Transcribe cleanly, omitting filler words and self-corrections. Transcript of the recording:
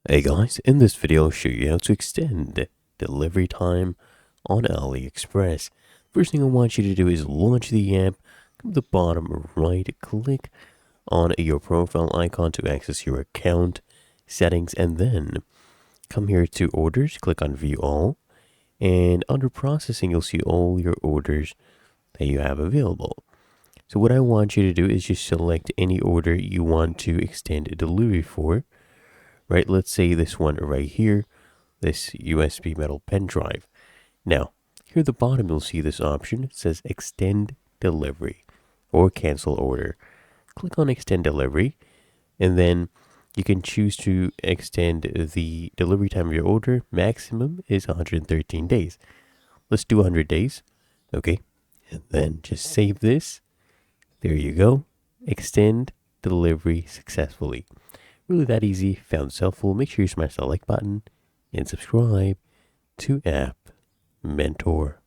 Hey guys, in this video I'll show you how to extend delivery time on AliExpress. First thing I want you to do is launch the app, come to the bottom right, click on your profile icon to access your account settings, and then come here to orders, click on view all, and under processing you'll see all your orders that you have available. So what I want you to do is just select any order you want to extend a delivery for. Right, let's say this one right here, this USB metal pen drive. Now, here at the bottom, you'll see this option. It says extend delivery or cancel order. Click on extend delivery, and then you can choose to extend the delivery time of your order. Maximum is 113 days. Let's do 100 days. Okay, and then just save this. There you go. Extend delivery successfully. Really that easy. Found this helpful. Make sure you smash the like button and subscribe to App Mentor.